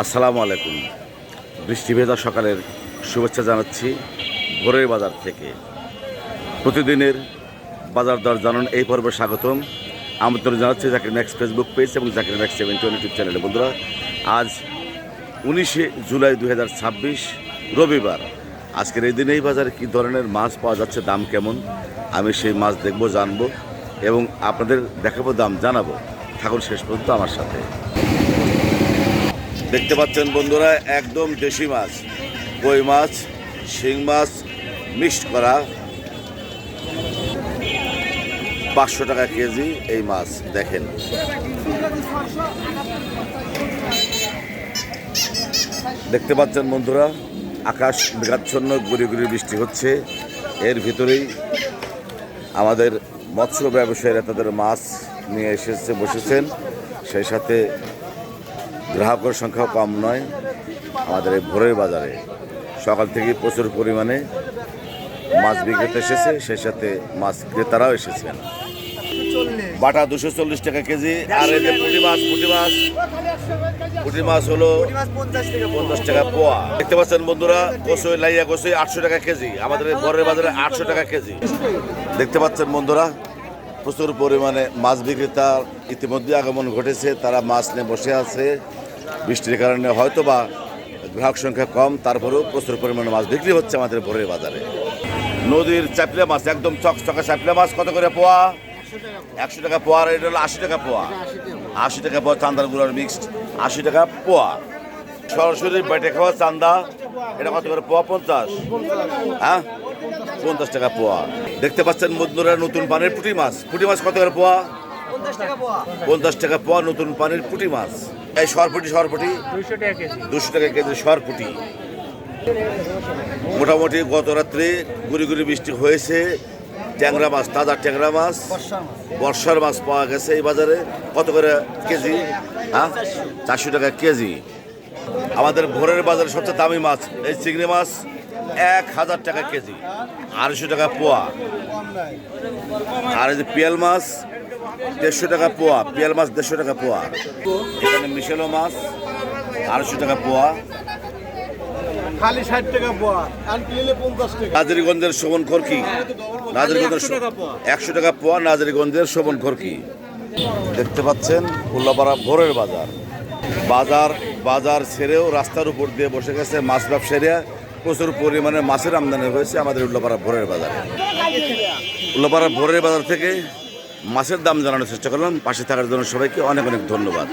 আসসালামু আলাইকুম। বৃষ্টি ভেজা সকালের শুভেচ্ছা জানাচ্ছি ভোরের বাজার থেকে। প্রতিদিনের বাজার দর জানান এই পর্বে স্বাগতম। আমন্ত্রণ জানাচ্ছি জাকির ম্যাক্স ফেসবুক পেজ এবং জাকির ম্যাক্স 71 ইউটিউব চ্যানেলে। বন্ধুরা, আজ 19শে জুলাই 2026 রবিবার। আজকের এই দিনে এই বাজারে কী ধরনের মাছ পাওয়া যাচ্ছে, দাম কেমন, আমি সেই মাছ দেখব, জানবো এবং আপনাদের দেখাবো, দাম জানাবো। থাকুন শেষ পর্যন্ত আমার সাথে। দেখতে পাচ্ছেন বন্ধুরা, একদম দেশি মাছ, কই মাছ, শিং মাছ মিক্সড করা, 500 টাকা কেজি এই মাছ। দেখেন, দেখতে পাচ্ছেন বন্ধুরা, আকাশ মেঘাচ্ছন্ন, গুড়ি গুড়ি বৃষ্টি হচ্ছে। এর ভিতরেই আমাদের মৎস্য ব্যবসায়ীরা তাদের মাছ নিয়ে বসেছেন। সেই সাথে গ্রাহকের সংখ্যাও কম নয়। আমাদের এই ভোরের বাজারে সকাল থেকে প্রচুর পরিমাণে মাছ বিক্রেতা এসেছে, সেই সাথে মাছ ক্রেতারাও এসেছেন। বাটা 240 টাকা কেজি। আর এই যে পুঁটি মাছ হলো 50 টাকা পোয়া। দেখতে পাচ্ছেন বন্ধুরা, কচুই, লাইয়া কচুই 800 টাকা কেজি। আমাদের এই ভোরের বাজারে 800 টাকা কেজি। দেখতে পাচ্ছেন বন্ধুরা, প্রচুর পরিমাণে মাছ বিক্রেতা ইতিমধ্যে আগমন ঘটেছে। তারা মাছ নিয়ে বসে আছে। বৃষ্টির কারণে হয়তো বা গ্রাহক সংখ্যা কম, তারপরেও প্রচুর পরিমাণে মাছ বিক্রি হচ্ছে আমাদের ভোরের বাজারে। নদীর চাপলা মাছ, একদম চকচকা চাপলা মাছ কত করে পোয়া? 100 টাকা পোয়া। আর এটা হলো 80 টাকা পোয়া। 80 টাকা পোয়া চান্দার গুঁড়ার মিক্সড, 80 টাকা পোয়া। সরাসরি বেটে খাওয়া চান্দা, এটা কত করে পোয়া? 50। হ্যাঁ, 50 টাকা পোয়া। দেখতে পাচ্ছেন বন্ধুরা, নতুন পানির পুঁটি মাছ। পুঁটি মাছ কত করে পোয়া? 50 টাকা পোয়া নতুন পানির পুঁটি মাছ। এই সরপুটি 200 টাকা কেজি সরপুটি। মোটামুটি গত রাত্রে গুড়ি গুড়ি বৃষ্টি হয়েছে। ট্যাংরা মাছ, তাজা ট্যাংরা মাছ, বর্ষার মাছ পাওয়া গেছে এই বাজারে। কত করে কেজি? হ্যাঁ, 400 টাকা কেজি। আমাদের ভোরের বাজারে সবচেয়ে দামি মাছ এই চিংড়ি মাছ, 1000 টাকা কেজি, 250 টাকা পোয়া। আর এই যে পিয়াল মাছ 150 টাকা পোয়া। পিয়াল মাছ 150 টাকা পোয়া। এখানে মিশেলো মাছ 250 টাকা পোয়া। খালি 60 টাকা পোয়া, আর কিনলে 50 টাকা। নাজিরগঞ্জের শোভন খরকি, নাজিরগঞ্জের 100 টাকা পোয়া। নাজিরগঞ্জের শোভন খরকি। দেখতে পাচ্ছেন উল্লাপাড়া ভোরের বাজার। বাজার ছেড়েও রাস্তার উপর দিয়ে বসে গেছে মাছ ব্যবসায়ীরা। প্রচুর পরিমাণে মাছের আমদানি হয়েছে আমাদের উল্লাপাড়া ভোরের বাজারে। উল্লাপাড়া ভোরের বাজার থেকে মাছের দাম জানানোর চেষ্টা করলাম। পাশে থাকার জন্য সবাইকে অনেক অনেক ধন্যবাদ।